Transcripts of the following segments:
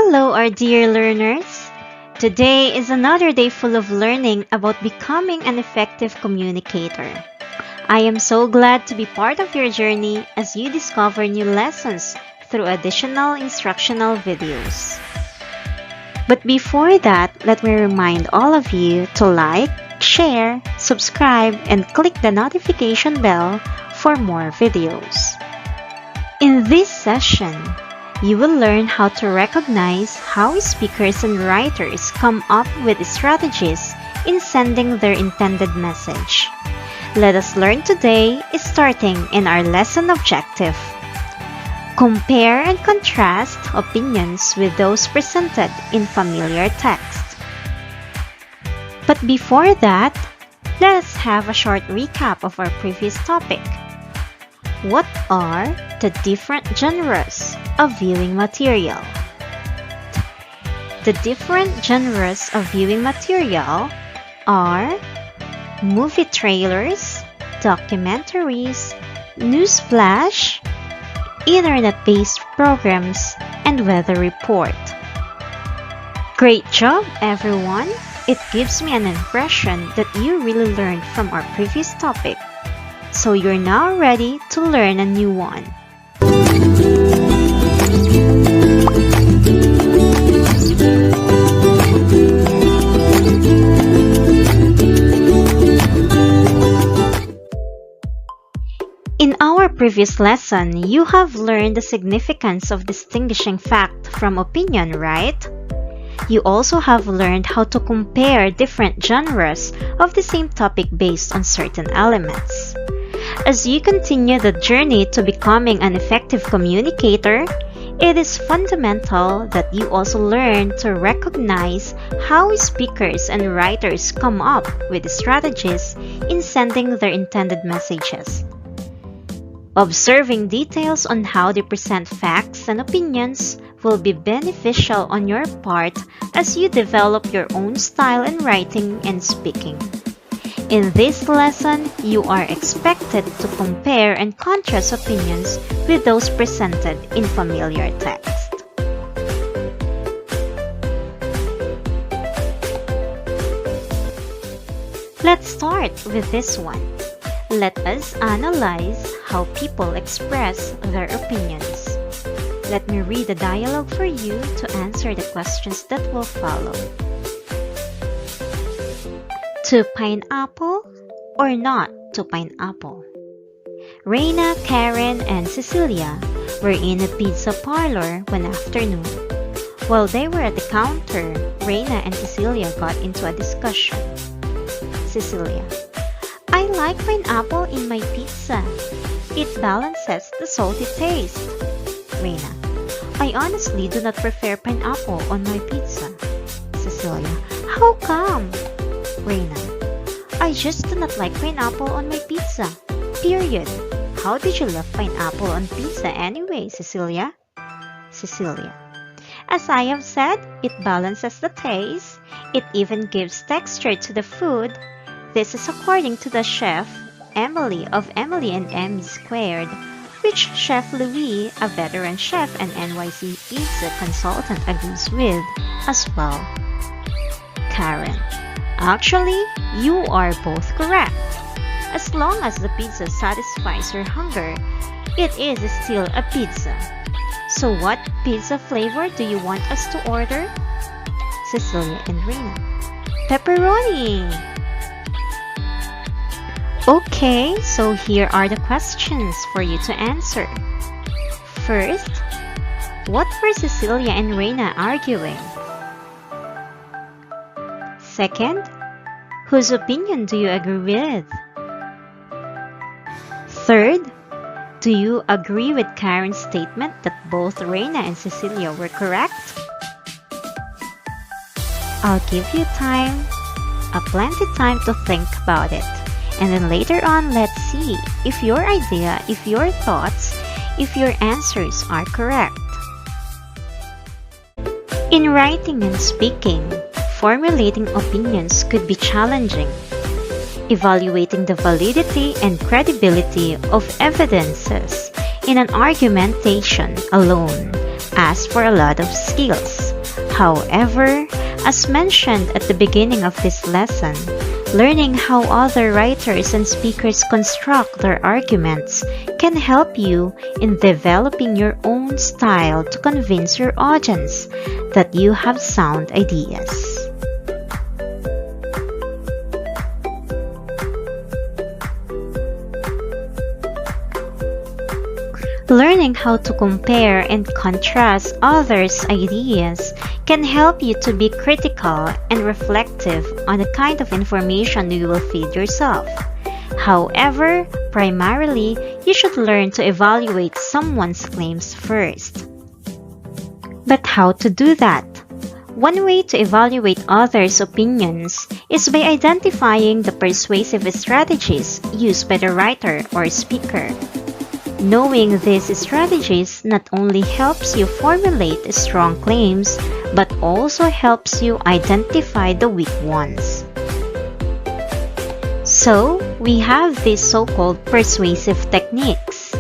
Hello, our dear learners! Today is another day full of learning about becoming an effective communicator. I am so glad to be part of your journey as you discover new lessons through additional instructional videos. But before that, let me remind all of you to like, share, subscribe, and click the notification bell for more videos. In this session, you will learn how to recognize how speakers and writers come up with strategies in sending their intended message. Let us learn today, starting in our lesson objective. Compare and contrast opinions with those presented in familiar text. But before that, let us have a short recap of our previous topic. What are the different genres of viewing material? The different genres of viewing material are movie trailers, documentaries, news flash, internet-based programs, and weather report. Great job, everyone! It gives me an impression that you really learned from our previous topic. So you're now ready to learn a new one. In our previous lesson, you have learned the significance of distinguishing fact from opinion, right? You also have learned how to compare different genres of the same topic based on certain elements. As you continue the journey to becoming an effective communicator, it is fundamental that you also learn to recognize how speakers and writers come up with strategies in sending their intended messages. Observing details on how they present facts and opinions will be beneficial on your part as you develop your own style in writing and speaking. In this lesson, you are expected to compare and contrast opinions with those presented in familiar text. Let's start with this one. Let us analyze how people express their opinions. Let me read the dialogue for you to answer the questions that will follow. To pineapple or not to pineapple? Reina, Karen, and Cecilia were in a pizza parlor one afternoon. While they were at the counter, Reina and Cecilia got into a discussion. Cecilia: I like pineapple in my pizza. It balances the salty taste. Reina: I honestly do not prefer pineapple on my pizza. Cecilia: How come? Reina: I just do not like pineapple on my pizza. Period. How did you love pineapple on pizza anyway, Cecilia? Cecilia: As I have said, it balances the taste. It even gives texture to the food. This is according to the chef, Emily of Emily and Emmy Squared, which Chef Louis, a veteran chef and NYC pizza consultant, agrees with as well. Karen: Actually, you are both correct. As long as the pizza satisfies your hunger, it is still a pizza. So what pizza flavor do you want us to order? Cecilia and Reina: Pepperoni! Okay, so here are the questions for you to answer. First, what were Cecilia and Reina arguing? Second, whose opinion do you agree with? Third, do you agree with Karen's statement that both Reina and Cecilia were correct? I'll give you plenty time to think about it. And then later on, let's see if your idea, if your thoughts, if your answers are correct. In writing and speaking, formulating opinions could be challenging. Evaluating the validity and credibility of evidences in an argumentation alone asks for a lot of skills. However, as mentioned at the beginning of this lesson, learning how other writers and speakers construct their arguments can help you in developing your own style to convince your audience that you have sound ideas. Learning how to compare and contrast others' ideas can help you to be critical and reflective on the kind of information you will feed yourself. However, primarily, you should learn to evaluate someone's claims first. But how to do that? One way to evaluate others' opinions is by identifying the persuasive strategies used by the writer or speaker. Knowing these strategies not only helps you formulate strong claims, but also helps you identify the weak ones. So, we have these so-called persuasive techniques.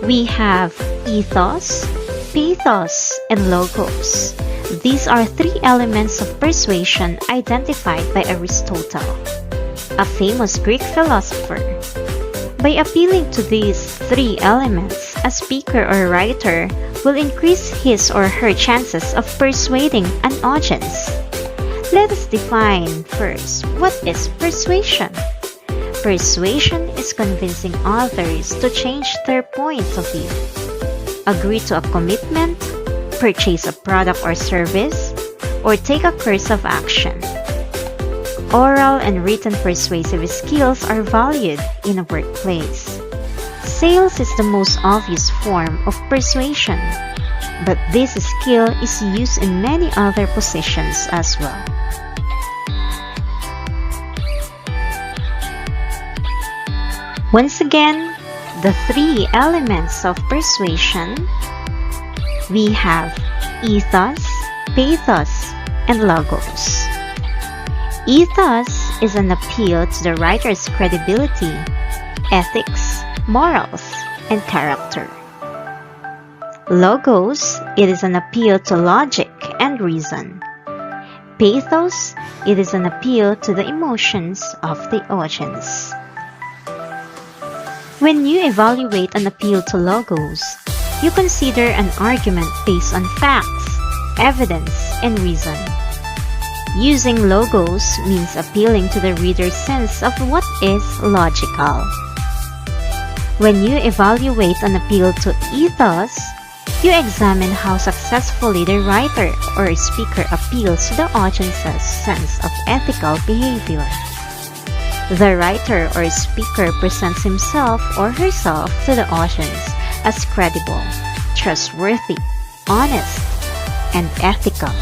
We have ethos, pathos, and logos. These are three elements of persuasion identified by Aristotle, a famous Greek philosopher. By appealing to these three elements, a speaker or writer will increase his or her chances of persuading an audience. Let us define first what is persuasion. Persuasion is convincing others to change their points of view, agree to a commitment, purchase a product or service, or take a course of action. Oral and written persuasive skills are valued in a workplace. Sales is the most obvious form of persuasion, but this skill is used in many other positions as well. Once again, the three elements of persuasion, we have ethos, pathos, and logos. Ethos is an appeal to the writer's credibility, ethics, morals, and character. Logos, it is an appeal to logic and reason. Pathos, it is an appeal to the emotions of the audience. When you evaluate an appeal to logos, you consider an argument based on facts, evidence, and reason. Using logos means appealing to the reader's sense of what is logical. When you evaluate an appeal to ethos, you examine how successfully the writer or speaker appeals to the audience's sense of ethical behavior. The writer or speaker presents himself or herself to the audience as credible, trustworthy, honest, and ethical.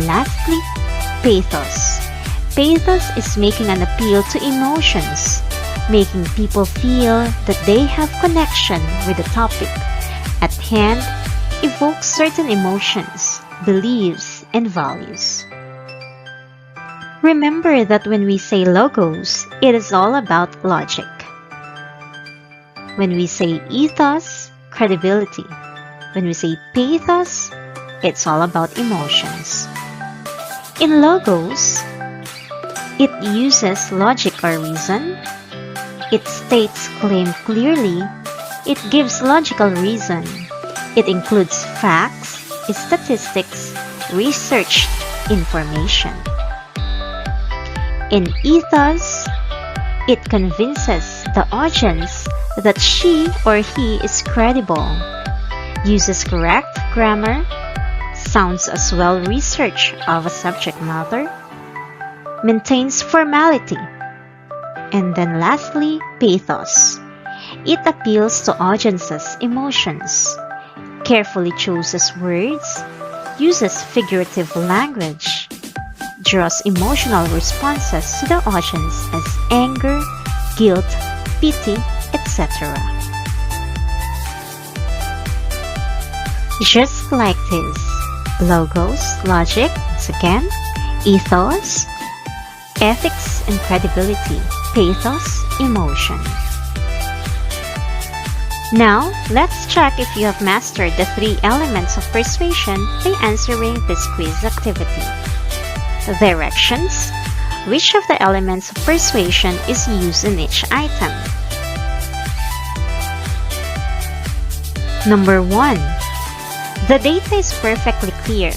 Lastly, pathos. Pathos is making an appeal to emotions, making people feel that they have connection with the topic at hand, evokes certain emotions, beliefs, and values. Remember that when we say logos, it is all about logic. When we say ethos, credibility. When we say pathos, it's all about emotions. In logos, it uses logic or reason. It states claim clearly. It gives logical reason. It includes facts, statistics, researched information. In ethos, it convinces the audience that she or he is credible, uses correct grammar, sounds as well-researched of a subject matter, maintains formality, and then lastly, pathos. It appeals to audiences' emotions, carefully chooses words, uses figurative language, draws emotional responses to the audience as anger, guilt, pity, etc. Just like this, logos, logic, once again, ethos, ethics and credibility, pathos, emotion. Now, let's check if you have mastered the 3 elements of persuasion by answering this quiz activity. Directions. Which of the elements of persuasion is used in each item? Number 1. The data is perfectly clear.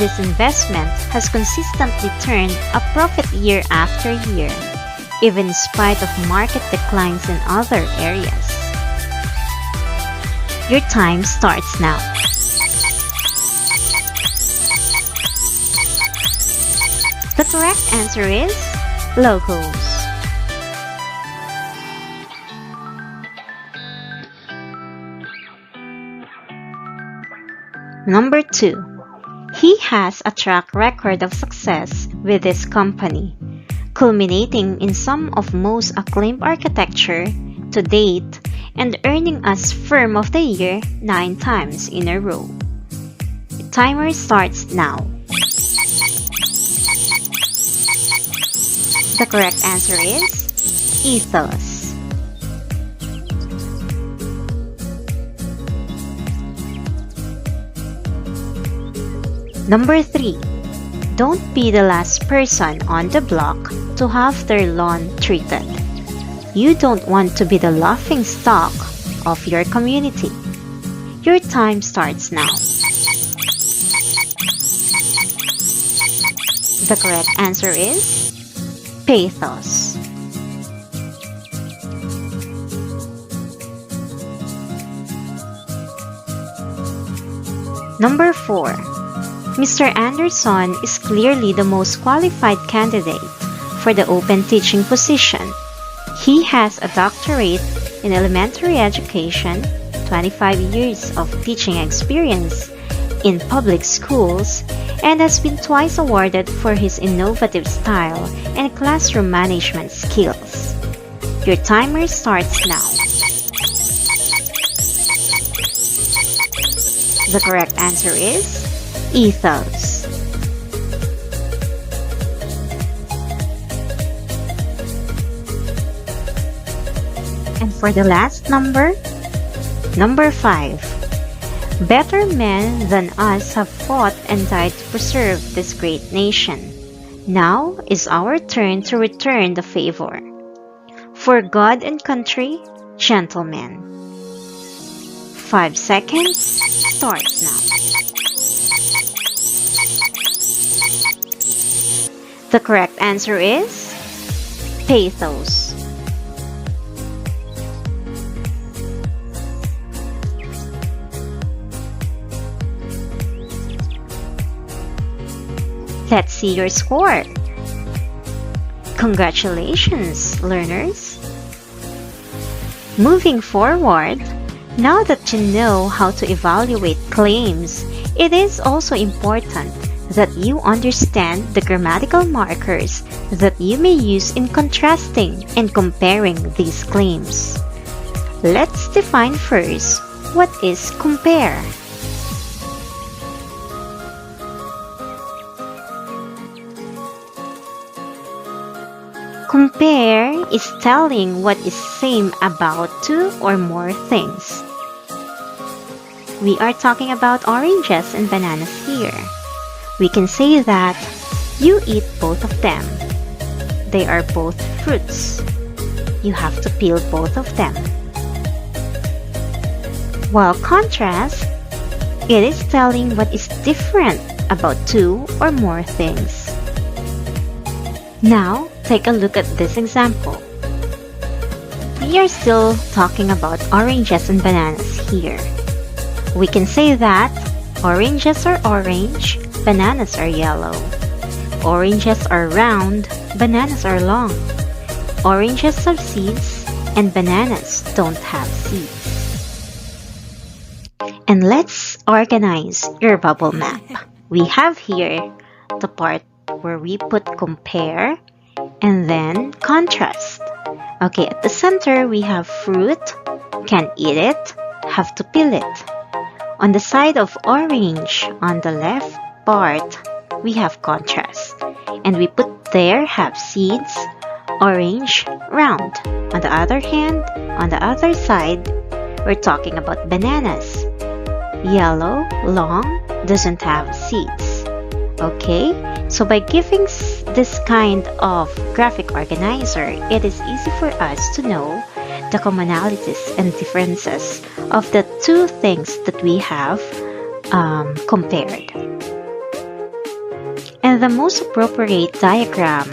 This investment has consistently turned a profit year after year, even in spite of market declines in other areas. Your time starts now. The correct answer is logos. Number 2. He has a track record of success with this company, culminating in some of most acclaimed architecture to date and earning us Firm of the Year 9 times in a row. The timer starts now. The correct answer is Ethos. Number 3. Don't be the last person on the block to have their lawn treated. You don't want to be the laughing stock of your community. Your time starts now. The correct answer is pathos. Number 4. Mr. Anderson is clearly the most qualified candidate for the open teaching position. He has a doctorate in elementary education, 25 years of teaching experience in public schools, and has been twice awarded for his innovative style and classroom management skills. Your timer starts now. The correct answer is Ethos. And for the last number, number 5. Better men than us have fought and died to preserve this great nation. Now is our turn to return the favor. For God and country, gentlemen. 5 seconds starts now. The correct answer is pathos. Let's see your score. Congratulations, learners! Moving forward, now that you know how to evaluate claims, it is also important that you understand the grammatical markers that you may use in contrasting and comparing these claims. Let's define first what is compare. Compare is telling what is same about 2 or more things. We are talking about oranges and bananas here. We can say that you eat both of them. They are both fruits. You have to peel both of them. While contrast, it is telling what is different about 2 or more things. Now, take a look at this example. We are still talking about oranges and bananas here. We can say that oranges are orange, bananas are yellow. Oranges are round, bananas are long. Oranges have seeds, and bananas don't have seeds. And let's organize your bubble map. We have here the part where we put compare and then contrast. Okay, at the center we have fruit, can eat it, have to peel it. On the side of orange, on the left part, we have contrast. And we put there have seeds, orange, round. On the other hand, on the other side, we're talking about bananas. Yellow, long, doesn't have seeds. Okay, so by giving this kind of graphic organizer, it is easy for us to know the commonalities and differences of the two things that we have compared. And the most appropriate diagram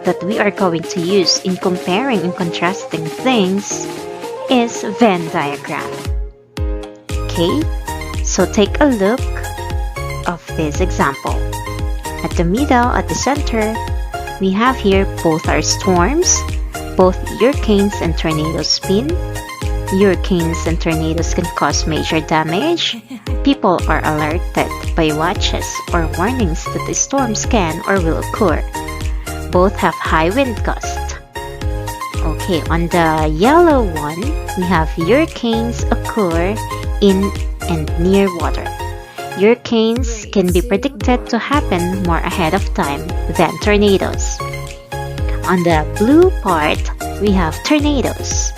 that we are going to use in comparing and contrasting things is Venn diagram. Okay, so take a look of this example. At the middle, at the center, we have here both are storms, both hurricanes and tornadoes spin. Hurricanes and tornadoes can cause major damage. People are alerted by watches or warnings that the storms can or will occur. Both have high wind gust. Okay, on the yellow one, we have hurricanes occur in and near water. Hurricanes can be predicted to happen more ahead of time than tornadoes. On the blue part, we have tornadoes.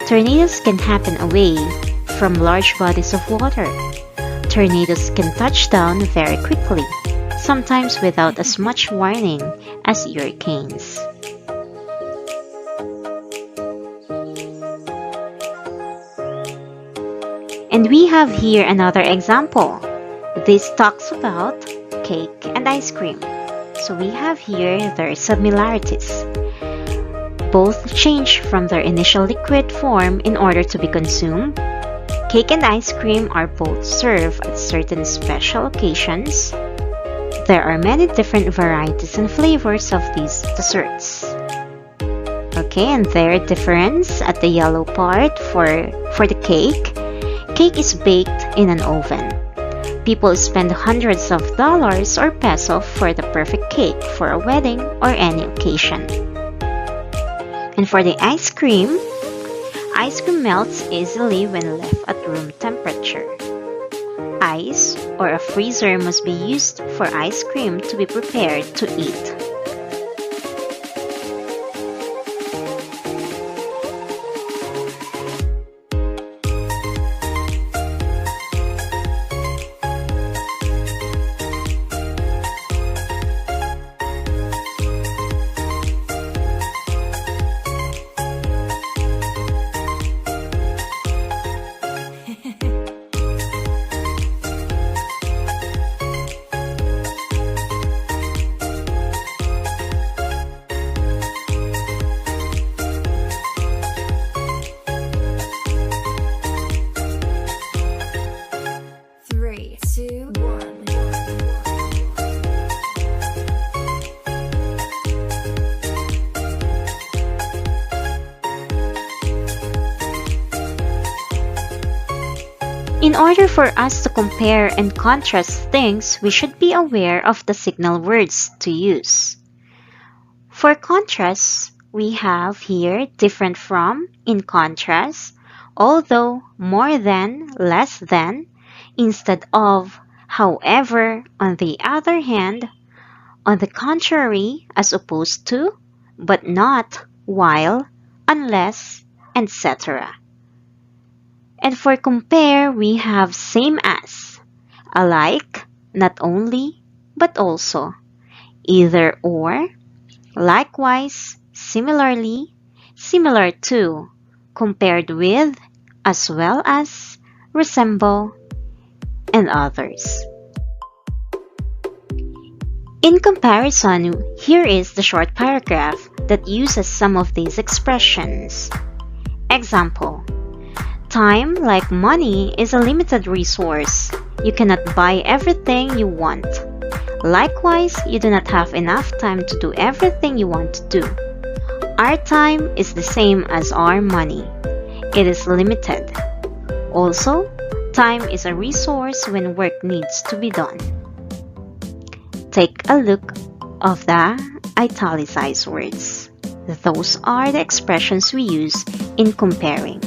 Tornadoes can happen away from large bodies of water. Tornadoes can touch down very quickly, sometimes without as much warning as hurricanes. And we have here another example. This talks about cake and ice cream. So we have here their similarities. Both change from their initial liquid form in order to be consumed. Cake and ice cream are both served at certain special occasions. There are many different varieties and flavors of these desserts. Okay, and their difference at the yellow part for the cake. Cake is baked in an oven. People spend hundreds of dollars or pesos for the perfect cake for a wedding or any occasion. And for the ice cream melts easily when left at room temperature. Ice or a freezer must be used for ice cream to be prepared to eat. In order for us to compare and contrast things, we should be aware of the signal words to use. For contrast, we have here different from, in contrast, although, more than, less than, instead of, however, on the other hand, on the contrary, as opposed to, but not, while, unless, etc. And for compare, we have same as, alike, not only, but also, either or, likewise, similarly, similar to, compared with, as well as, resemble, and others. In comparison, here is the short paragraph that uses some of these expressions. Example: time, like money, is a limited resource. You cannot buy everything you want. Likewise, you do not have enough time to do everything you want to do. Our time is the same as our money. It is limited. Also, time is a resource when work needs to be done. Take a look of the italicized words. Those are the expressions we use in comparing.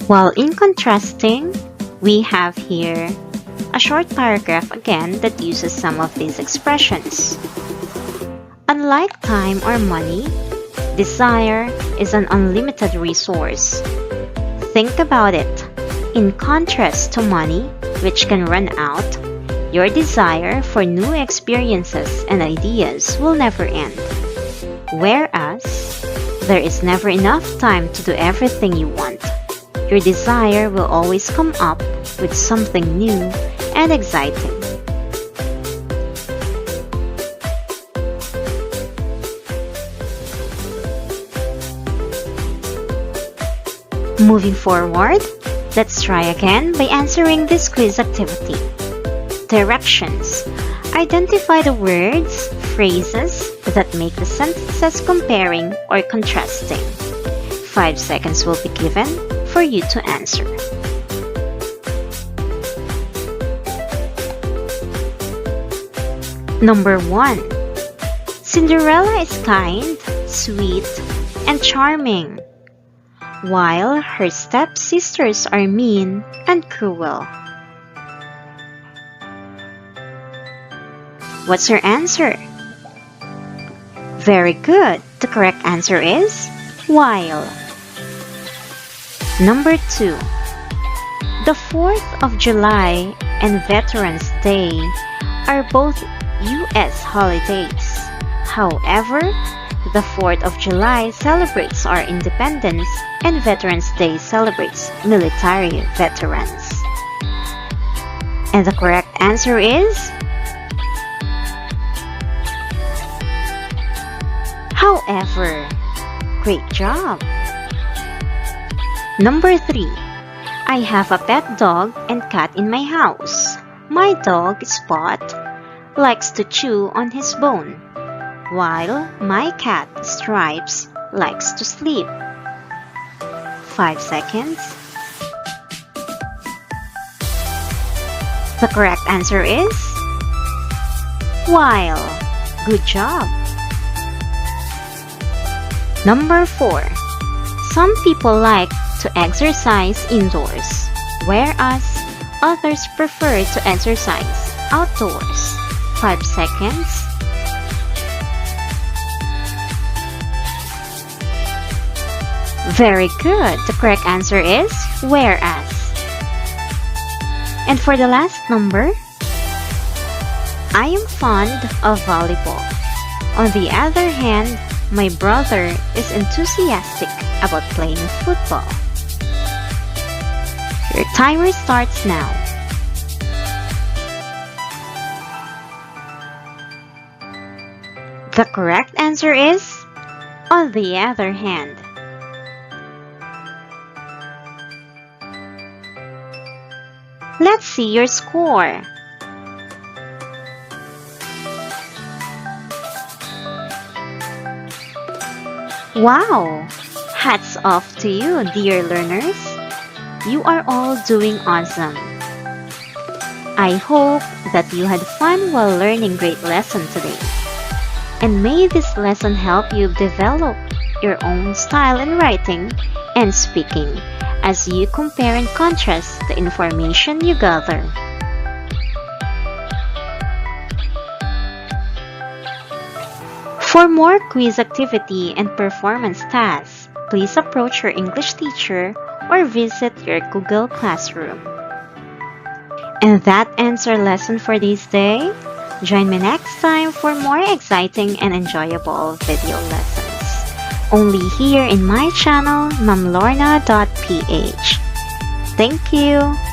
While in contrasting, we have here a short paragraph again that uses some of these expressions. Unlike time or money, desire is an unlimited resource. Think about it. In contrast to money, which can run out, your desire for new experiences and ideas will never end. Whereas, there is never enough time to do everything you want. Your desire will always come up with something new and exciting. Moving forward, let's try again by answering this quiz activity. Directions. Identify the words, phrases that make the sentences comparing or contrasting. 5 seconds will be given for you to answer. Number 1. Cinderella is kind, sweet, and charming, while her stepsisters are mean and cruel. What's your answer? Very good. The correct answer is while. Number 2. The 4th of July and Veterans Day are both U.S. holidays. However, the 4th of July celebrates our independence and Veterans Day celebrates military veterans. And the correct answer is however. Great job! Number 3. I have a pet dog and cat in my house. My dog, Spot, likes to chew on his bone, while my cat, Stripes, likes to sleep. 5 seconds. The correct answer is while. Good job! Number 4. Some people like to exercise indoors, whereas others prefer to exercise outdoors. 5 seconds. Very good. The correct answer is whereas. And for the last number, I am fond of volleyball. On the other hand, my brother is enthusiastic about playing football. Your timer starts now. The correct answer is on the other hand. Let's see your score. Wow! Hats off to you, dear learners. You are all doing awesome. I hope that you had fun while learning great lesson today. And may this lesson help you develop your own style in writing and speaking as you compare and contrast the information you gather. For more quiz activity and performance tasks, please approach your English teacher or visit your Google Classroom. And that ends our lesson for this day. Join me next time for more exciting and enjoyable video lessons. Only here in my channel, mamlorna.ph. Thank you!